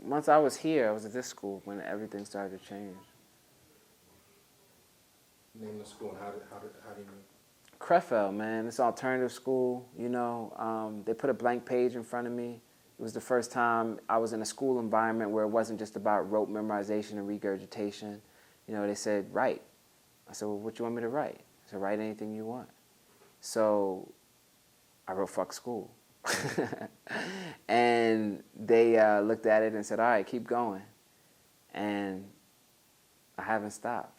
once I was here, I was at this school when everything started to change. Name the school and how do you mean? Crefield, man, it's an alternative school. They put a blank page in front of me. It was the first time I was in a school environment where it wasn't just about rote memorization and regurgitation. They said, write. I said, well, what do you want me to write? I said, write anything you want. So I wrote fuck school. And they looked at it and said, all right, keep going. And I haven't stopped.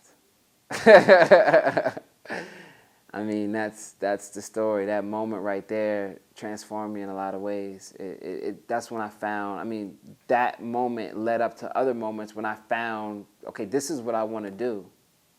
I mean, that's the story. That moment right there transformed me in a lot of ways. That's when I found, I mean, that moment led up to other moments when I found, okay, this is what I want to do.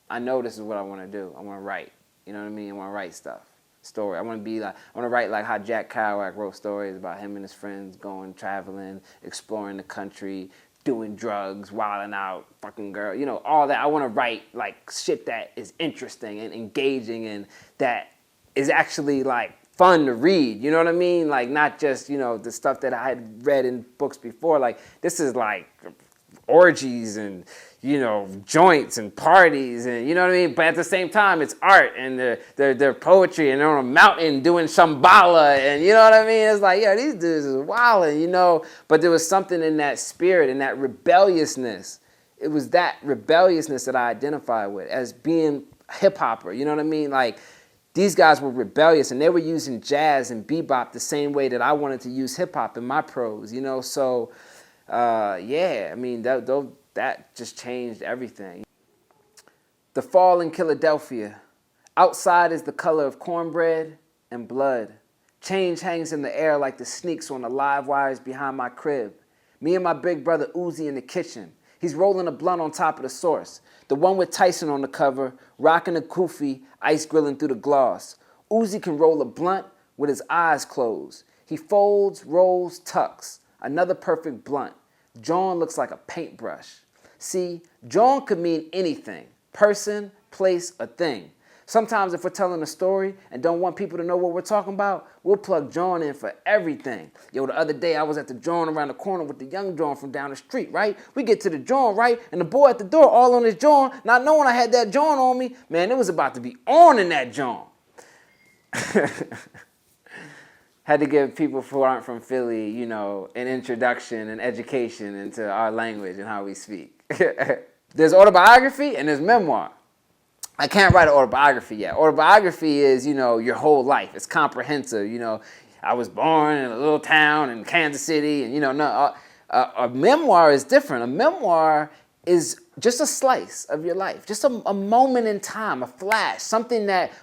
I know this is what I want to do. I want to write. You know what I mean? I want to write stuff. Story. I want to write like how Jack Kerouac wrote stories about him and his friends going, traveling, exploring the country, doing drugs, wilding out, fucking girl, all that. I want to write like shit that is interesting and engaging and that is actually like fun to read, you know what I mean? Like not just, the stuff that I had read in books before. Like this is like orgies and, joints and parties and, you know what I mean? But at the same time, it's art and they're poetry and they're on a mountain doing Shambhala and, you know what I mean? It's like, yeah, these dudes is wilding, But there was something in that spirit and that rebelliousness. It was that rebelliousness that I identified with as being hip-hopper, you know what I mean? Like, these guys were rebellious and they were using jazz and bebop the same way that I wanted to use hip-hop in my prose, So, yeah, I mean, that just changed everything. The fall in Philadelphia. Outside is the color of cornbread and blood. Change hangs in the air like the sneaks on the live wires behind my crib. Me and my big brother Uzi in the kitchen. He's rolling a blunt on top of the source. The one with Tyson on the cover, rocking a kufi, ice grilling through the gloss. Uzi can roll a blunt with his eyes closed. He folds, rolls, tucks. Another perfect blunt. John looks like a paintbrush. See, John could mean anything. Person, place, a thing. Sometimes if we're telling a story and don't want people to know what we're talking about, we'll plug John in for everything. Yo, the other day I was at the John around the corner with the young John from down the street, right? We get to the John, right? And the boy at the door all on his John, not knowing I had that John on me. Man, it was about to be on in that John. Had to give people who aren't from Philly, an introduction and education into our language and how we speak. There's autobiography and there's memoir. I can't write an autobiography yet. Autobiography is, your whole life. It's comprehensive. I was born in a little town in Kansas City, and a memoir is different. A memoir is just a slice of your life, just a moment in time, a flash,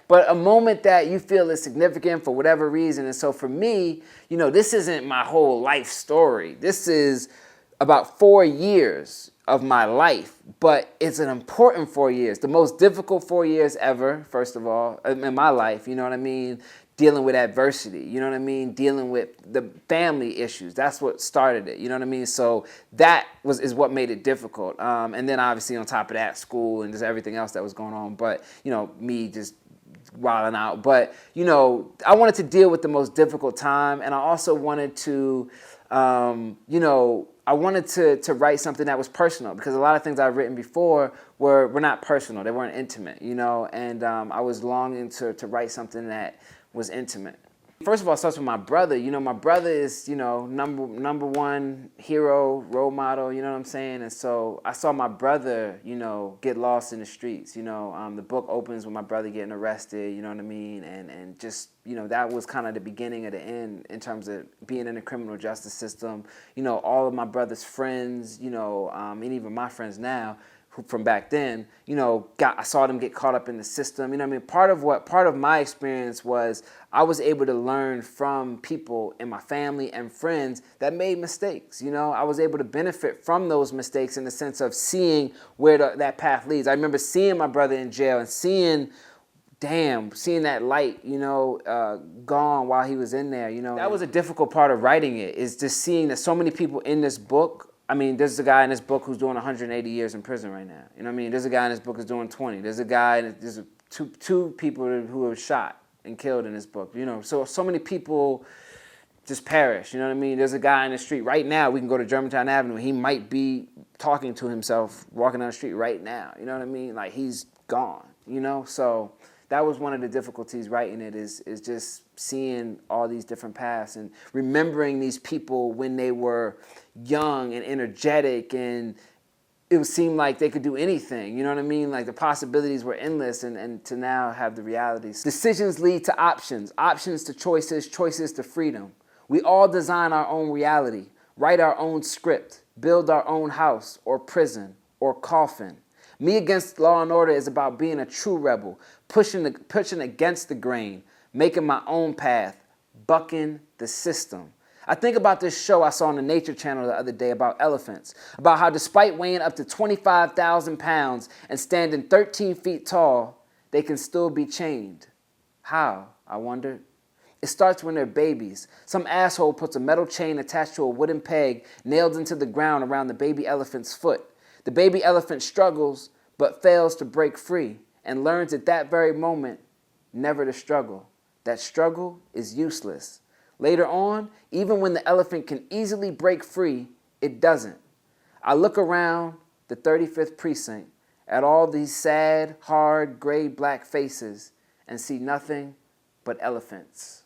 but a moment that you feel is significant for whatever reason. And so for me, this isn't my whole life story. This is about 4 years of my life, but it's an important 4 years, the most difficult 4 years ever, first of all, in my life, you know what I mean? Dealing with adversity, you know what I mean? Dealing with the family issues. That's what started it, you know what I mean? So that is what made it difficult. And then obviously on top of that, school and just everything else that was going on. But, me just wilding out. But, I wanted to deal with the most difficult time. And I also wanted to, I wanted to write something that was personal because a lot of things I've written before were not personal. They weren't intimate, and I was longing to write something that was intimate. First of all, it starts with my brother. My brother is, number one hero, role model, you know what I'm saying? And so I saw my brother, get lost in the streets. The book opens with my brother getting arrested, you know what I mean? And just, that was kind of the beginning of the end in terms of being in the criminal justice system. All of my brother's friends, and even my friends now, from back then, I saw them get caught up in the system. You know what I mean? Part of my experience was I was able to learn from people in my family and friends that made mistakes. I was able to benefit from those mistakes in the sense of seeing where that path leads. I remember seeing my brother in jail and seeing that light, gone while he was in there, That was a difficult part of writing it, is just seeing that so many people in this book. I mean, there's a guy in this book who's doing 180 years in prison right now. You know what I mean? There's a guy in this book who's doing 20. There's two people who were shot and killed in this book. So many people just perish. You know what I mean? There's a guy in the street right now. We can go to Germantown Avenue. He might be talking to himself walking down the street right now. You know what I mean? Like, he's gone, you know? So that was one of the difficulties writing it, is just seeing all these different paths and remembering these people when they were young and energetic, and it seemed like they could do anything. You know what I mean? Like, the possibilities were endless, and to now have the realities. Decisions lead to options, options to choices, choices to freedom. We all design our own reality, write our own script, build our own house or prison or coffin. Me Against Law and Order is about being a true rebel, pushing against the grain, making my own path, bucking the system. I think about this show I saw on the Nature Channel the other day about elephants, about how despite weighing up to 25,000 pounds and standing 13 feet tall, they can still be chained. How, I wondered. It starts when they're babies. Some asshole puts a metal chain attached to a wooden peg nailed into the ground around the baby elephant's foot. The baby elephant struggles but fails to break free and learns at that very moment never to struggle. That struggle is useless. Later on, even when the elephant can easily break free, it doesn't. I look around the 35th precinct at all these sad, hard, gray, black faces and see nothing but elephants.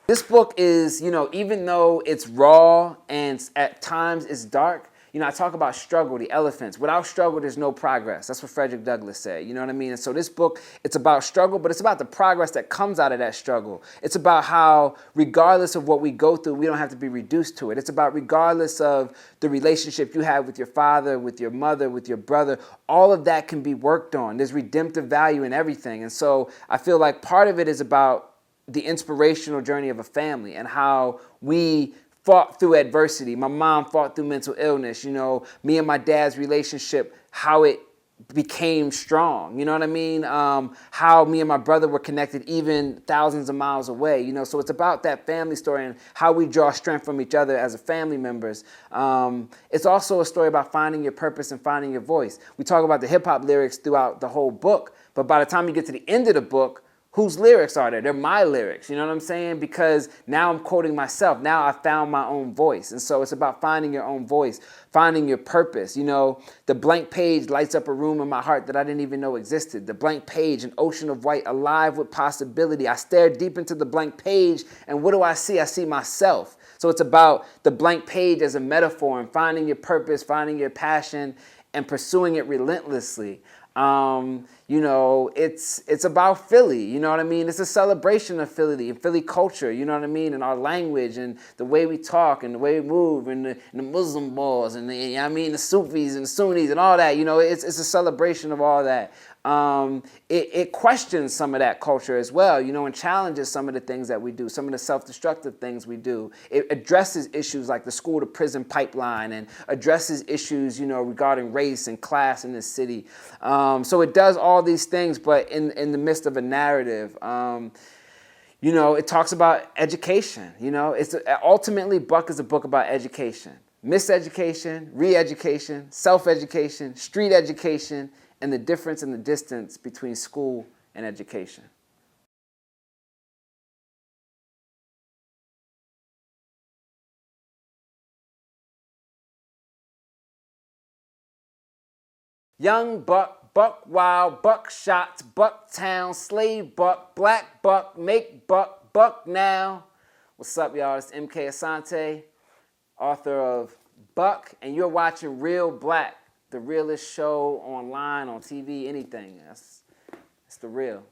This book is, you know, even though it's raw and at times it's dark, you know, I talk about struggle, the elephants. Without struggle, there's no progress. That's what Frederick Douglass said. You know what I mean? And so this book, it's about struggle, but it's about the progress that comes out of that struggle. It's about how, regardless of what we go through, we don't have to be reduced to it. It's about regardless of the relationship you have with your father, with your mother, with your brother, all of that can be worked on. There's redemptive value in everything. And so I feel like part of it is about the inspirational journey of a family and how we fought through adversity. My mom fought through mental illness. You know, me and my dad's relationship, how it became strong. You know what I mean? How me and my brother were connected even thousands of miles away. You know, so it's about that family story and how we draw strength from each other as a family members. It's also a story about finding your purpose and finding your voice. We talk about the hip hop lyrics throughout the whole book, but by the time you get to the end of the book, whose lyrics are there? They're my lyrics, you know what I'm saying? Because now I'm quoting myself. Now I found my own voice. And so it's about finding your own voice, finding your purpose. You know, the blank page lights up a room in my heart that I didn't even know existed. The blank page, an ocean of white, alive with possibility. I stare deep into the blank page, and what do I see? I see myself. So it's about the blank page as a metaphor and finding your purpose, finding your passion, and pursuing it relentlessly. You know, it's about Philly, you know what I mean? It's a celebration of Philly and Philly culture, you know what I mean? And our language and the way we talk and the way we move and the Muslim boys and the Sufis and the Sunnis and all that, you know, it's a celebration of all that. It questions some of that culture as well, you know, and challenges some of the things that we do, some of the self-destructive things we do. It addresses issues like the school to prison pipeline and addresses issues, you know, regarding race and class in this city. So it does all these things, but in the midst of a narrative. You know, it talks about education, you know. Ultimately, Buck is a book about education. Miseducation, re-education, self-education, street education, and the difference in the distance between school and education. Young Buck, Buck Wild, Buck Shots, Bucktown, Slave Buck, Black Buck, Make Buck, Buck Now. What's up, y'all? It's MK Asante, author of Buck, and you're watching Real Black, the realest show online, on TV, anything. It's the real.